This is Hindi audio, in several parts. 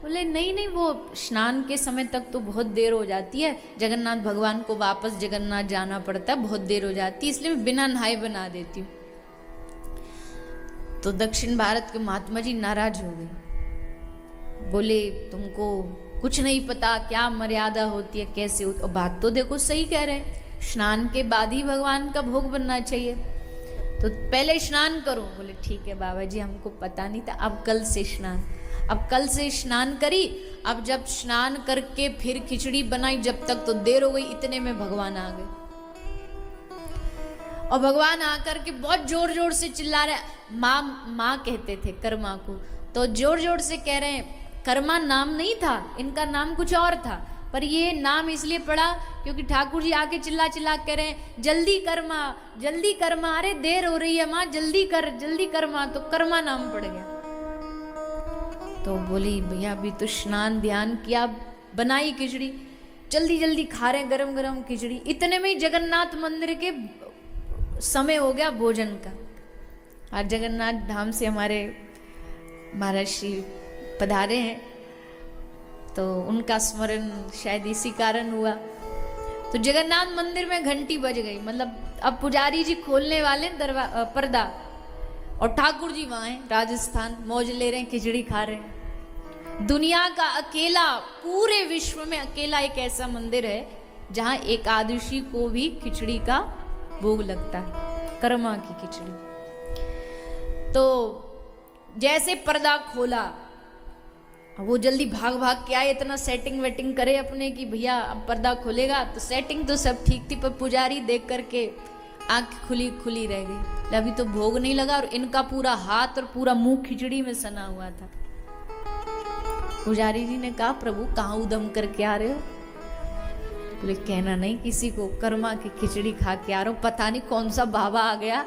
बोले नहीं नहीं, वो स्नान के समय तक तो बहुत देर हो जाती है, जगन्नाथ भगवान को वापस जगन्नाथ जाना पड़ता है, बहुत देर हो जाती है, इसलिए मैं बिना नहाए बना देती हूँ। तो दक्षिण भारत के महात्मा जी नाराज हो गए, बोले तुमको कुछ नहीं पता क्या मर्यादा होती है, कैसे होती। और बात तो देखो सही कह रहे हैं, स्नान के बाद ही भगवान का भोग बनना चाहिए, तो पहले स्नान करो। बोले ठीक है बाबा जी, हमको पता नहीं था, अब कल से स्नान। अब कल से स्नान करी, अब जब स्नान करके फिर खिचड़ी बनाई, जब तक तो देर हो गई, इतने में भगवान आ गए। और भगवान आकर के बहुत जोर जोर से चिल्ला रहे, माँ कहते थे कर्मा को, तो जोर जोर से कह रहे हैं, कर्मा नाम नहीं था इनका, नाम कुछ और था, पर ये नाम इसलिए पड़ा क्योंकि ठाकुर जी आके चिल्ला चिल्ला कह रहे हैं जल्दी कर्मा, जल्दी कर्मा, अरे देर हो रही है माँ, जल्दी कर माँ, तो कर्मा नाम पड़ गया। तो बोली भैया अभी तो स्नान ध्यान किया, बनाई खिचड़ी, जल्दी जल्दी खा रहे गरम गरम खिचड़ी, इतने में ही जगन्नाथ मंदिर के समय हो गया भोजन का। और जगन्नाथ धाम से हमारे महाराज श्री पधारे हैं, तो उनका स्मरण शायद इसी कारण हुआ। तो जगन्नाथ मंदिर में घंटी बज गई, मतलब अब पुजारी जी खोलने वाले पर्दा, और ठाकुर जी वहां हैं राजस्थान, मौज ले रहे हैं, खिचड़ी खा रहे हैं। दुनिया का अकेला, पूरे विश्व में अकेला एक ऐसा मंदिर है जहां एकादशी को भी खिचड़ी का भोग लगता है, कर्मा की खिचड़ी। तो जैसे पर्दा खोला, वो जल्दी भाग भाग के आए, इतना सेटिंग वेटिंग करे अपने कि भैया अब पर्दा खुलेगा, तो सेटिंग तो सब ठीक थी, पर पुजारी देख करके आंख खुली खुली रह गई, अभी तो भोग नहीं लगा, और इनका पूरा हाथ और पूरा मुंह खिचड़ी में सना हुआ था। पुजारी जी ने कहा प्रभु कहाँ उदम करके आ रहे हो? बोले कहना नहीं किसी को, कर्मा की खिचड़ी खा के आ रहा हूँ, पता नहीं कौन सा बाबा आ गया,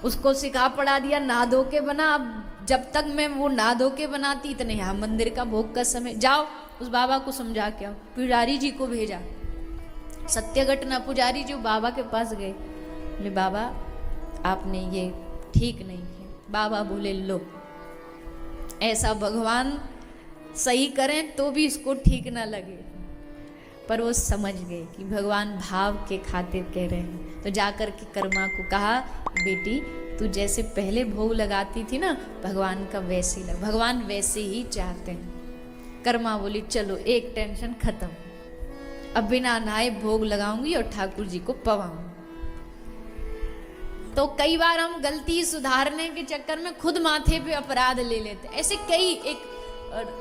उसको सिखा पढ़ा दिया नहा धो के बना, अब जब तक मैं वो नहा धो के बनाती इतने यहाँ मंदिर का भोग का समय, जाओ उस बाबा को समझा के आओ। पुजारी जी को भेजा, सत्य घटना, पुजारी जी बाबा के पास गए, बोले बाबा आपने ये ठीक नहीं किया। बाबा बोले लो, ऐसा भगवान सही करें तो भी इसको ठीक ना लगे, पर वो समझ गए कि भगवान भाव के खातिर कह रहे हैं। तो जाकर के कर्मा को कहा बेटी तू जैसे पहले भोग लगाती थी ना, भगवान का वैसे ही भगवान वैसे ही चाहते हैं। कर्मा बोली चलो एक टेंशन खत्म, अब बिना नहाए भोग लगाऊंगी और ठाकुर जी को पवाऊंगी। तो कई बार हम गलती सुधारने के चक्कर में खुद माथे पे अपराध ले लेते। ऐसे कई, एक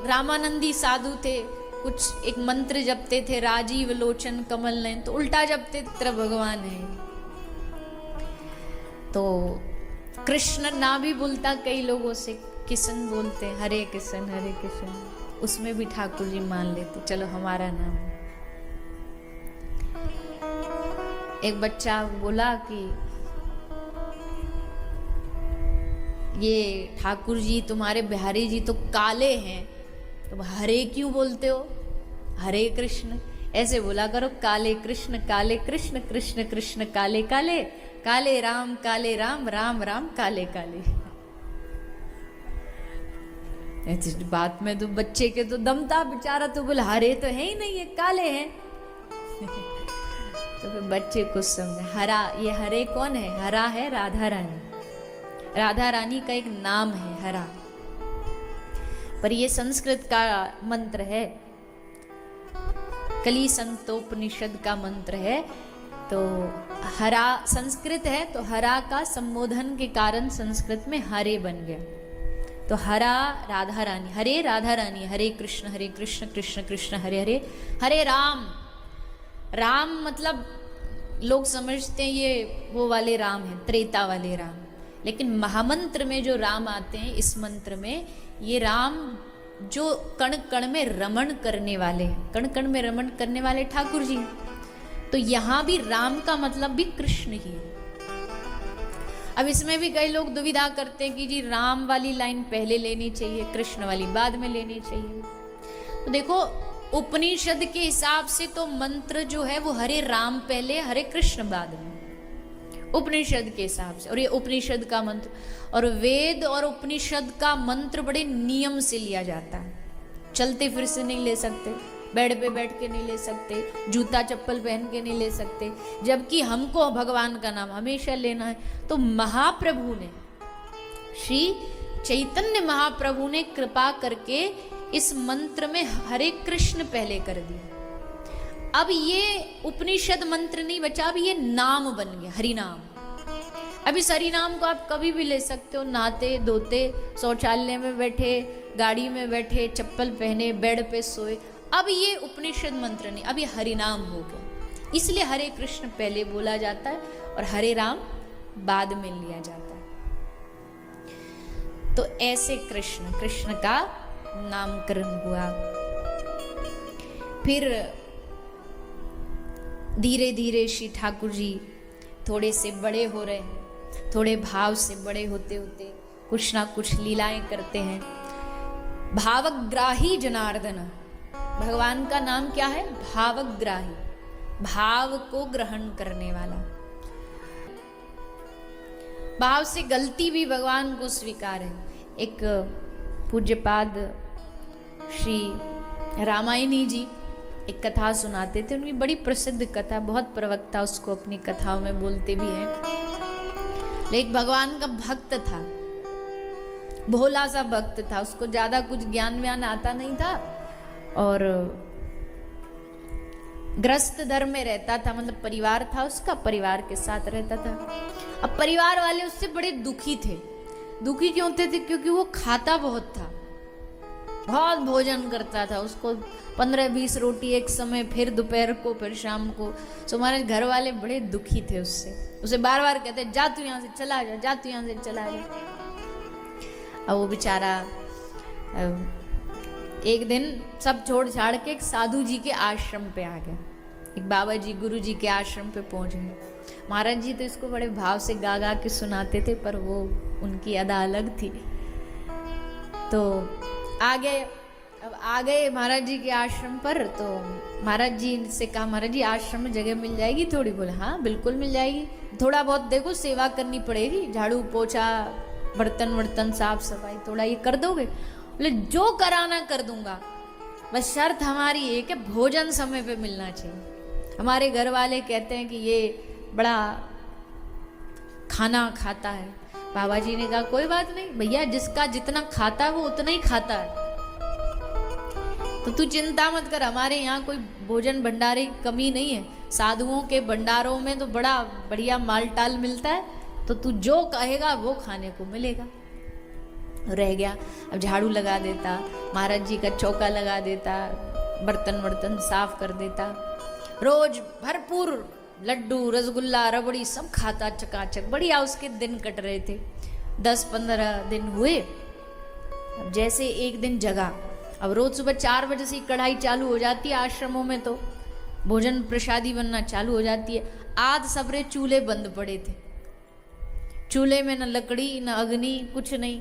रामानंदी साधु थे, कुछ एक मंत्र जपते थे, राजीव लोचन कमल नयन, तो उल्टा जपते तेरा भगवान है। तो कृष्ण ना भी बोलता, कई लोगों से किशन बोलते, हरे किशन, उसमें भी ठाकुर जी मान लेते, चलो हमारा नाम। एक बच्चा बोला कि ये ठाकुर जी तुम्हारे बिहारी जी तो काले हैं, तो हरे क्यों बोलते हो? हरे कृष्ण ऐसे बोला करो, काले कृष्ण कृष्ण कृष्ण काले काले, काले राम राम राम काले काले। ऐसी बात में तो बच्चे के तो दम था बेचारा, तो बोला हरे तो है ही नहीं, ये काले हैं। तो फिर बच्चे कुछ समझे, हरा, ये हरे कौन है? हरा है राधा रानी, राधा रानी का एक नाम है हरा, पर ये संस्कृत का मंत्र है, कली संतोपनिषद का मंत्र है। तो हरा संस्कृत है, तो हरा का संबोधन के कारण संस्कृत में हरे बन गया। तो हरा राधा रानी, हरे राधा रानी, हरे कृष्ण कृष्ण कृष्ण हरे हरे, हरे राम। राम मतलब लोग समझते हैं ये वो वाले राम है, त्रेता वाले राम, लेकिन महामंत्र में जो राम आते हैं, इस मंत्र में ये राम जो कण कण में रमण करने वाले हैं, कण कण में रमण करने वाले ठाकुर जी। तो यहां भी राम का मतलब भी कृष्ण ही है। अब इसमें भी कई लोग दुविधा करते हैं कि जी राम वाली लाइन पहले लेनी चाहिए, कृष्ण वाली बाद में लेनी चाहिए। तो देखो उपनिषद के हिसाब से तो मंत्र जो है वो हरे राम पहले, हरे कृष्ण बाद में, उपनिषद के हिसाब से। और ये उपनिषद का मंत्र, और वेद और उपनिषद का मंत्र बड़े नियम से लिया जाता है, चलते फिर से नहीं ले सकते, बेड पे बैठ के नहीं ले सकते, जूता चप्पल पहन के नहीं ले सकते, जबकि हमको भगवान का नाम हमेशा लेना है। तो महाप्रभु ने, श्री चैतन्य महाप्रभु ने कृपा करके इस मंत्र में हरे कृष्ण पहले कर दिया। अब ये उपनिषद मंत्र नहीं बचा, अब ये नाम बन गया, हरि नाम। अब इस हरि नाम को आप कभी भी ले सकते हो, नहाते धोते, शौचालय में बैठे, गाड़ी में बैठे, चप्पल पहने, बेड पे सोए। अब ये उपनिषद मंत्र नहीं, अब ये हरि नाम हो गया। इसलिए हरे कृष्ण पहले बोला जाता है और हरे राम बाद में लिया जाता है। तो ऐसे कृष्ण, कृष्ण का नामकरण हुआ। फिर धीरे धीरे श्री ठाकुर जी थोड़े से बड़े हो रहे हैं, थोड़े भाव से बड़े होते होते कुछ ना कुछ लीलाएं करते हैं। भावग्राही जनार्दन, भगवान का नाम क्या है? भावग्राही, भाव को ग्रहण करने वाला। भाव से गलती भी भगवान को स्वीकार है। एक पूज्यपाद श्री रामायणी जी एक कथा सुनाते थे, उनकी बड़ी प्रसिद्ध कथा, बहुत प्रवक्ता उसको अपनी कथाओं में बोलते भी हैं। लेकिन भगवान का भक्त था, भोला सा भक्त था, उसको ज्यादा कुछ ज्ञान व्यान आता नहीं था और ग्रस्त धर्म में रहता था, मतलब परिवार था उसका, परिवार के साथ रहता था। अब परिवार वाले उससे बड़े दुखी थे। दुखी क्यों थे? क्योंकि वो खाता बहुत था, बहुत भोजन करता था, उसको 15-20 रोटी एक समय, फिर दोपहर को, फिर शाम को। तो हमारे घर वाले बड़े दुखी थे उससे, उसे बार बार कहते जा तू यहाँ से चला जा, जा तू यहाँ से चला जा। अब वो बेचारा एक दिन सब छोड़ छाड़ के एक साधु जी के आश्रम पे आ गया, एक बाबा जी गुरु जी के आश्रम पे पहुंच गए। महाराज जी तो इसको बड़े भाव से गा गा के सुनाते थे, पर वो उनकी अदा अलग थी। तो आ गए, अब आ गए महाराज जी के आश्रम पर। तो महाराज जी से कहा, महाराज जी आश्रम में जगह मिल जाएगी थोड़ी? बोले हाँ बिल्कुल मिल जाएगी, थोड़ा बहुत देखो सेवा करनी पड़ेगी, झाड़ू पोछा, बर्तन वर्तन साफ सफाई थोड़ा ये कर दोगे? बोले जो कराना कर दूंगा, बस शर्त हमारी एक है, भोजन समय पे मिलना चाहिए। हमारे घर वाले कहते हैं कि ये बड़ा खाना खाता है। बाबा जी ने कहा कोई बात नहीं भैया, जिसका जितना खाता है वो उतना ही खाता है, तो तू चिंता मत कर, हमारे यहाँ कोई भोजन भंडारे की कमी नहीं है, साधुओं के भंडारों में तो बड़ा बढ़िया माल टाल मिलता है, तो तू जो कहेगा वो खाने को मिलेगा। रह गया, अब झाड़ू लगा देता, महाराज जी का चौका लगा देता, बर्तन वर्तन साफ कर देता, रोज भरपूर लड्डू रसगुल्ला रबड़ी सब खाता चकाचक, बढ़िया उसके दिन कट रहे थे। 10-15 दिन हुए। अब जैसे एक दिन जगा, अब रोज सुबह 4 बजे से कढ़ाई चालू हो जाती है आश्रमों में, तो भोजन प्रसादी बनना चालू हो जाती है। आज सबरे चूल्हे बंद पड़े थे, चूल्हे में न लकड़ी न अग्नि कुछ नहीं।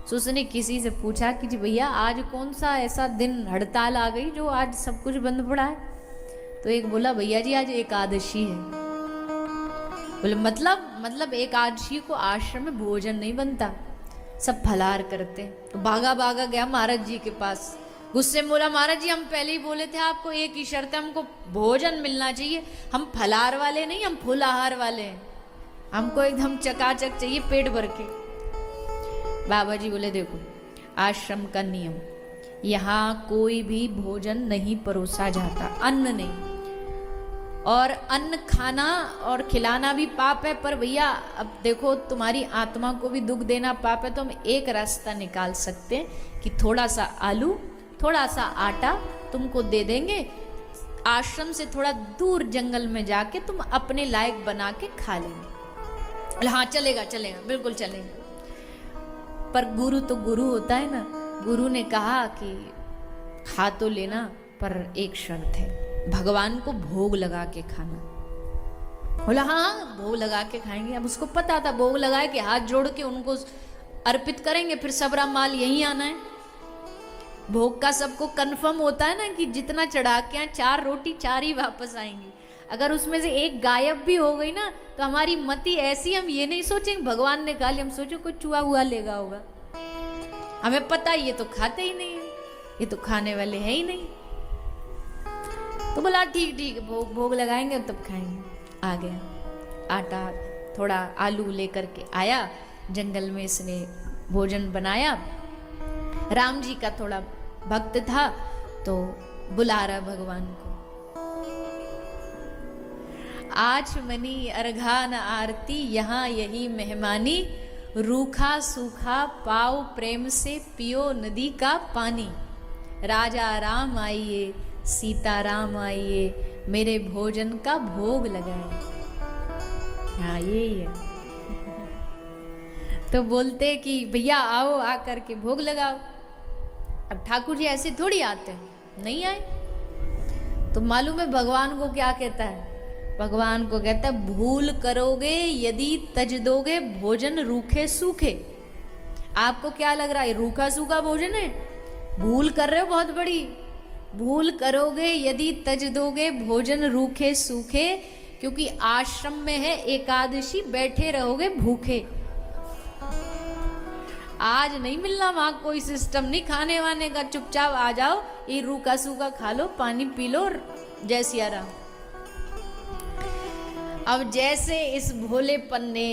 तो उसने किसी से पूछा कि जी भैया आज कौन सा ऐसा दिन हड़ताल आ गई जो आज सब कुछ बंद पड़ा है? तो एक बोला भैया जी आज एकादशी है। बोले मतलब एकादशी को आश्रम में भोजन नहीं बनता, सब फलाहार करते। तो भागा भागा गया महाराज जी के पास, गुस्से में बोला महाराज जी हम पहले ही बोले थे आपको, एक ही शर्त है, हमको भोजन मिलना चाहिए, हम फलाहार वाले नहीं, हम फुल आहार वाले हैं, हमको एकदम चकाचक चाहिए पेट भर के। बाबा जी बोले देखो आश्रम का नियम, यहाँ कोई भी भोजन नहीं परोसा जाता, अन्न नहीं, और अन्न खाना और खिलाना भी पाप है। पर भैया अब देखो तुम्हारी आत्मा को भी दुख देना पाप है, तो हम एक रास्ता निकाल सकते हैं कि थोड़ा सा आलू थोड़ा सा आटा तुमको दे देंगे, आश्रम से थोड़ा दूर जंगल में जाके तुम अपने लायक बना के खा लेंगे। हाँ चलेगा चलेगा बिल्कुल चलेगा। पर गुरु तो गुरु होता है ना, गुरु ने कहा कि खा तो लेना पर एक शर्त है, भगवान को भोग लगा के खाना। बोला हाँ भोग लगा के खाएंगे। अब उसको पता था भोग लगाए के हाथ जोड़ के उनको अर्पित करेंगे, फिर सबरा माल यहीं आना है। भोग का सबको कंफर्म होता है ना कि जितना चढ़ा के यहाँ 4 रोटी 4 ही वापस आएंगी। अगर उसमें से एक गायब भी हो गई ना तो हमारी मति ऐसी, हम ये नहीं सोचेंगे भगवान ने खा लिया, हम सोचो कोई चूहा हुआ लेगा होगा। हमें पता ये तो खाते ही नहीं है, ये तो खाने वाले हैं ही नहीं। तो बोला ठीक ठीक भोग भोग लगाएंगे तब खाएंगे। आ गया आटा थोड़ा आलू लेकर के आया, जंगल में इसने भोजन बनाया। राम जी का थोड़ा भक्त था तो बुला रहा भगवान को, आचमनी अर्घान आरती यहाँ यही मेहमानी, रूखा सूखा पाओ प्रेम से पियो नदी का पानी, राजा राम आइए सीता राम आइए मेरे भोजन का भोग लगाए। हाँ यही है। तो बोलते कि भैया आओ आकर के भोग लगाओ। अब ठाकुर जी ऐसे थोड़ी आते हैं, नहीं आए। तो मालूम है भगवान को क्या कहता है? भगवान को कहता है भूल करोगे यदि तज दोगे भोजन रूखे सूखे। आपको क्या लग रहा है रूखा सूखा भोजन है? भूल कर रहे हो बहुत बड़ी। भूल करोगे यदि तज दोगे भोजन रूखे सूखे, क्योंकि आश्रम में है एकादशी, बैठे रहोगे भूखे। आज नहीं मिलना वहां कोई सिस्टम नहीं खाने वाने का, चुपचाप आ जाओ, ये रूखा सूखा खा लो, पानी पी लो, जय सिया राम। अब जैसे इस भोलेपन ने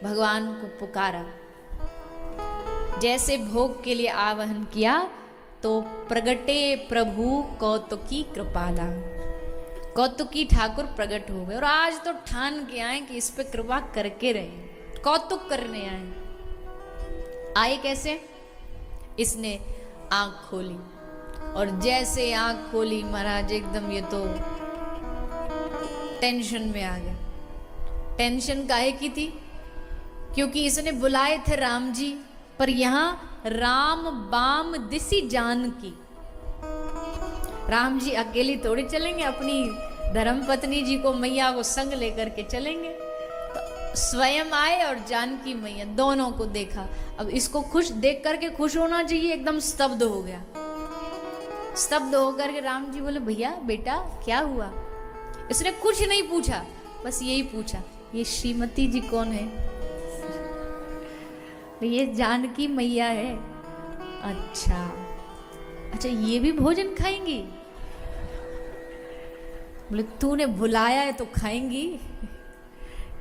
भगवान को पुकारा, जैसे भोग के लिए आवाहन किया, तो प्रगटे प्रभु कौतुकी कृपाला, कौतुकी ठाकुर प्रकट हो गए। और आज तो ठान के आए कि इस पे कृपा करके रहे, कौतुक करने आए। आए कैसे? इसने आंख खोली, और जैसे आंख खोली महाराज एकदम ये तो टेंशन में आ गया। टेंशन काहे की थी? क्योंकि इसने बुलाए थे राम जी, पर यहां राम बाम दिसी जानकी। राम जी अकेली थोड़ी चलेंगे, अपनी धर्म पत्नी जी को मैया को संग लेकर के चलेंगे। तो स्वयं आए और जानकी मैया दोनों को देखा। अब इसको खुश देख करके खुश होना चाहिए, एकदम स्तब्ध हो गया। स्तब्ध होकर के राम जी बोले भैया बेटा क्या हुआ? इसने कुछ नहीं पूछा, बस यही पूछा ये श्रीमती जी कौन है? ये जानकी मैया है। अच्छा अच्छा ये भी भोजन खाएंगी? बोले तूने बुलाया है तो खाएंगी।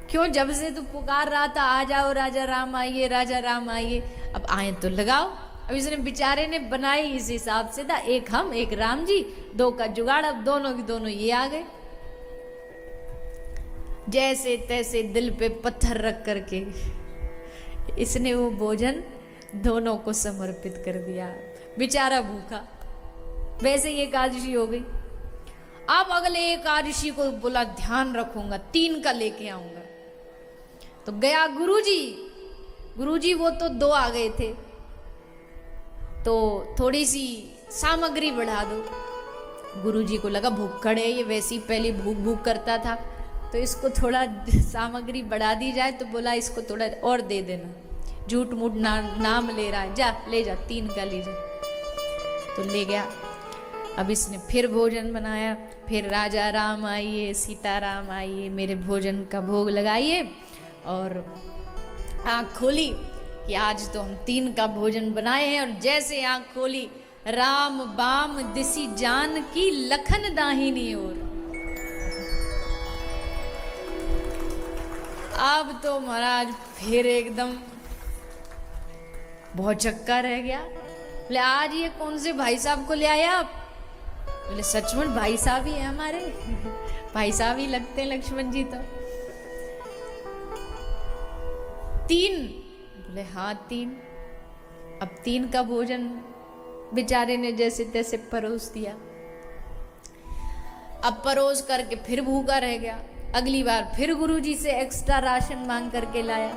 क्यों? जब से तू पुकार रहा था आ जाओ राजा राम आइए, राजा राम आइए, अब आए तो लगाओ। अब इसने बेचारे ने बनाई इस हिसाब से था, एक हम एक राम जी, दो का जुगाड़। अब दोनों की दोनों ये आ गए। जैसे तैसे दिल पे पत्थर रख करके इसने वो भोजन दोनों को समर्पित कर दिया। बेचारा भूखा। वैसे ही एकादशी हो गई। अब अगले एकादशी को बोला ध्यान रखूंगा, 3 का लेके आऊंगा। तो गया गुरुजी। गुरुजी वो तो 2 आ गए थे, तो थोड़ी सी सामग्री बढ़ा दो। गुरुजी को लगा भूखड़ है ये, वैसी पहले भूख भूख करता था, तो इसको थोड़ा सामग्री बढ़ा दी जाए। तो बोला इसको थोड़ा और दे देना, झूठ मूठ नाम ले रहा है, जा ले जा 3 का ले जा। तो ले गया। अब इसने फिर भोजन बनाया, फिर राजा राम आइए सीता राम आइए मेरे भोजन का भोग लगाइए। और आँख खोली कि आज तो हम 3 का भोजन बनाए हैं। और जैसे आँख खोली राम बाम दिसी जान की लखन दाहिनी ओर। अब तो महाराज फिर एकदम बहुत चक्का रह गया। बोले आज ये कौन से भाई साहब को ले आया आप? बोले सचमुच भाई साहब ही है हमारे, भाई साहब ही लगते हैं लक्ष्मण जी। तो 3? बोले हाँ 3। अब 3 का भोजन बेचारे ने जैसे तैसे परोस दिया। अब परोस करके फिर भूखा रह गया। अगली बार फिर गुरुजी से एक्स्ट्रा राशन मांग करके लाया।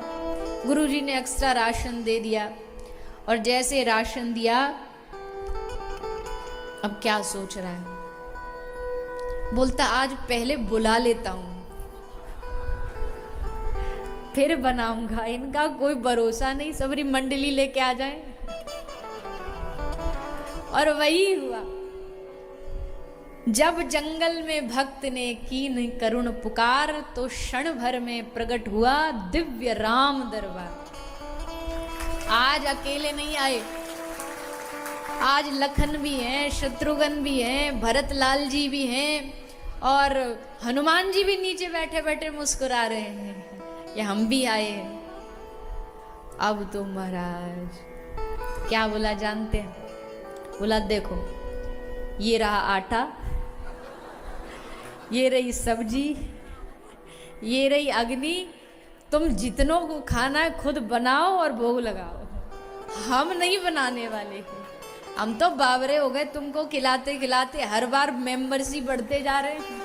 गुरुजी ने एक्स्ट्रा राशन दे दिया। और जैसे राशन दिया, अब क्या सोच रहा है? बोलता आज पहले बुला लेता हूं, फिर बनाऊंगा। इनका कोई भरोसा नहीं, सबरी मंडली लेके आ जाए। और वही हुआ। जब जंगल में भक्त ने कीन करुण पुकार, तो क्षण भर में प्रकट हुआ दिव्य राम दरबार। आज अकेले नहीं आए, आज लखन भी हैं, शत्रुघ्न भी हैं, भरत लाल जी भी हैं और हनुमान जी भी नीचे बैठे बैठे मुस्कुरा रहे हैं, ये हम भी आए हैं। अब तो महाराज क्या बोला जानते हैं? बोला देखो ये रहा आटा, ये रही सब्जी, ये रही अग्नि, तुम जितनों को खाना है खुद बनाओ और भोग लगाओ, हम नहीं बनाने वाले हैं। हम तो बावरे हो गए तुमको खिलाते खिलाते, हर बार मेंबरशिप बढ़ते जा रहे हैं,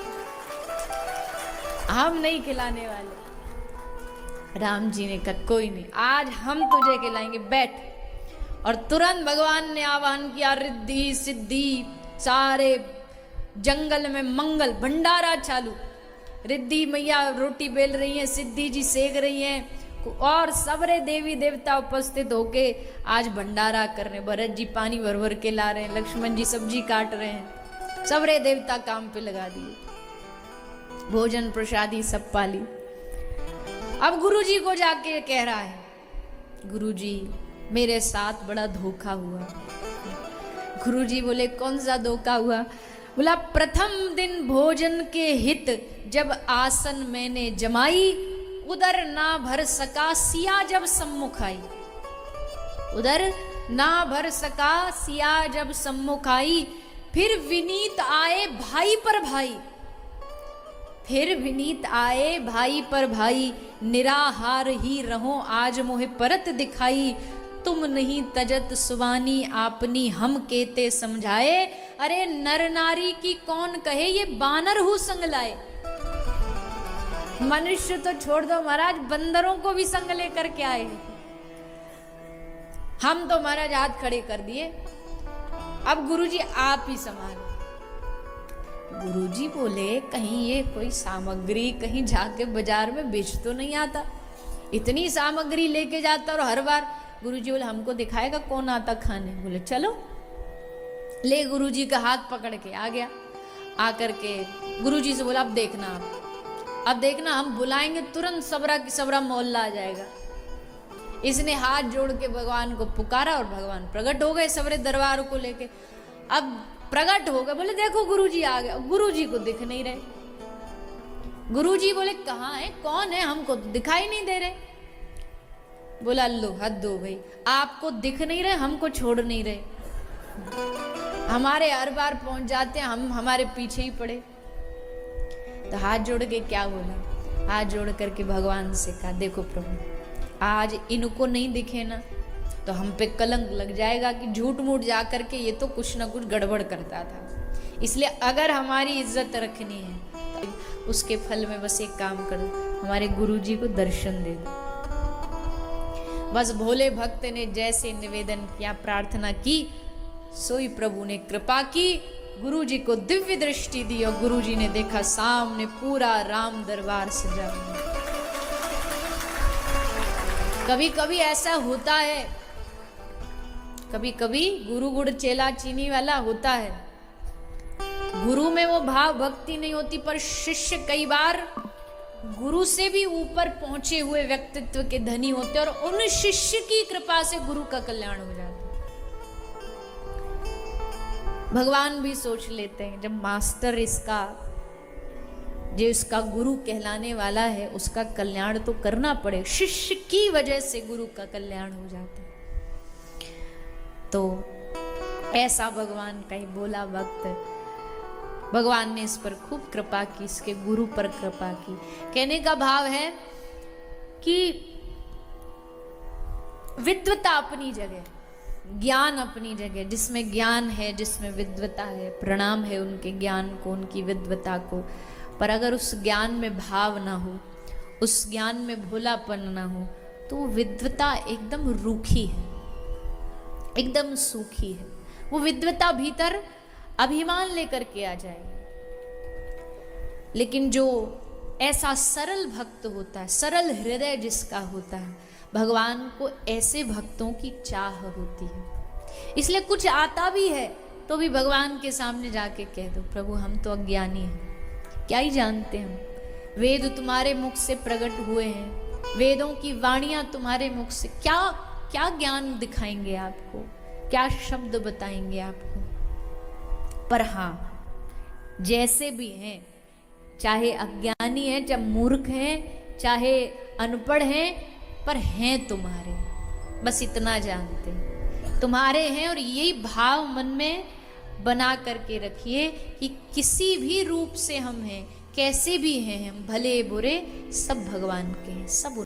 हम नहीं खिलाने वाले। राम जी ने कहा कोई नहीं, आज हम तुझे खिलाएंगे, बैठ। और तुरंत भगवान ने आह्वान किया, रिद्धि सिद्धि, सारे जंगल में मंगल, भंडारा चालू। रिद्धि मैया रोटी बेल रही हैं, सिद्धि जी सेक रही हैं और सबरे देवी देवता उपस्थित होके आज भंडारा कर रहे हैं। भरत जी पानी भर भर के ला रहे हैं, लक्ष्मण जी सब्जी काट रहे हैं, सबरे देवता काम पे लगा दिए, भोजन प्रसादी सब पाली। अब गुरु जी को जाके कह रहा है, गुरु जी मेरे साथ बड़ा धोखा हुआ। गुरु जी बोले कौन सा धोखा हुआ? बोला प्रथम दिन भोजन के हित जब आसन मैंने जमाई, उधर ना भर सका सिया जब सम्मुख आई। उधर ना भर सका सिया जब सम्मुख आई, फिर विनीत आए भाई पर भाई, फिर विनीत आए भाई पर भाई, निराहार ही रहो आज मोहे परत दिखाई, तुम नहीं तजत सुवानी आपनी हम केते समझाए। अरे नर नारी की कौन कहे, ये बानर हूं संग लाए। मनुष्य तो छोड़ दो महाराज, बंदरों को भी संग लेकर के आए। हम तो महाराज हाथ खड़े कर दिए, अब गुरुजी आप ही संभालो। गुरुजी बोले कहीं ये कोई सामग्री कहीं जाके बाजार में बेच तो नहीं आता, इतनी सामग्री लेके जाता और हर बार। गुरुजी बोले हमको दिखाएगा कौन आता खाने? बोले चलो। ले गुरुजी का हाथ पकड़ के आ गया, आकर के गुरुजी से बोला अब देखना, अब देखना हम बुलाएंगे तुरंत सबरा की सबरा मोहल्ला आ जाएगा। इसने हाथ जोड़ के भगवान को पुकारा और भगवान प्रकट हो गए सबरे दरबार को लेके। अब प्रकट हो गए, बोले देखो गुरुजी आ गए। गुरुजी को दिख नहीं रहे। गुरुजी बोले कहाँ है, कौन है, हमको तो दिखाई नहीं दे रहे। बोला लो हद हो गई, आपको दिख नहीं रहे, हमको छोड़ नहीं रहे, हमारे हर बार पहुंच जाते हैं, हम हमारे पीछे ही पड़े। तो हाथ जोड़ के क्या बोला, हाथ जोड़ करके भगवान से कहा देखो प्रभु, आज इनको नहीं दिखे ना तो हम पे कलंक लग जाएगा कि झूठ मूठ जा करके ये तो कुछ ना कुछ गड़बड़ करता था। इसलिए अगर हमारी इज्जत रखनी है तो उसके फल में बस एक काम करो, हमारे गुरुजी को दर्शन दे दो। बस भोले भक्त ने जैसे निवेदन किया, प्रार्थना की, सोई प्रभु ने कृपा की, गुरुजी को दिव्य दृष्टि दी और गुरुजी ने देखा सामने पूरा राम दरबार सजा हुआ। कभी कभी ऐसा होता है, कभी कभी गुरु गुड़ चेला चीनी वाला होता है। गुरु में वो भाव भक्ति नहीं होती, पर शिष्य कई बार गुरु से भी ऊपर पहुंचे हुए व्यक्तित्व के धनी होते हैं और उन शिष्य की कृपा से गुरु का कल्याण हो जाता है। भगवान भी सोच लेते हैं जब मास्टर इसका, जो इसका गुरु कहलाने वाला है, उसका कल्याण तो करना पड़े, शिष्य की वजह से गुरु का कल्याण हो जाता है। तो ऐसा भगवान का ही बोला वक्त, भगवान ने इस पर खूब कृपा की, इसके गुरु पर कृपा की। कहने का भाव है कि विद्वता अपनी जगह, ज्ञान अपनी जगह, जिसमें ज्ञान है, जिसमें विद्वता है, प्रणाम है उनके ज्ञान को, उनकी विद्वता को। पर अगर उस ज्ञान में भाव ना हो, उस ज्ञान में भोलापन ना हो, तो वो विद्वता एकदम रूखी है, एकदम सूखी है। वो विद्वता भीतर अभिमान लेकर के आ जाएगी। लेकिन जो ऐसा सरल भक्त होता है, सरल हृदय जिसका होता है, भगवान को ऐसे भक्तों की चाह होती है। इसलिए कुछ आता भी है तो भी भगवान के सामने जाके कह दो प्रभु हम तो अज्ञानी हैं, क्या ही जानते हम, वेद तुम्हारे मुख से प्रकट हुए हैं, वेदों की वाणियां तुम्हारे मुख से, क्या क्या ज्ञान दिखाएंगे आपको, क्या शब्द बताएंगे आपको। पर हाँ, जैसे भी हैं, चाहे अज्ञानी हैं, चाहे मूर्ख हैं, चाहे अनपढ़ हैं, पर हैं तुम्हारे, बस इतना जानते हैं तुम्हारे हैं। और यही भाव मन में बना करके रखिए कि किसी भी रूप से हम हैं, कैसे भी हैं हम, भले बुरे सब भगवान के हैं, सब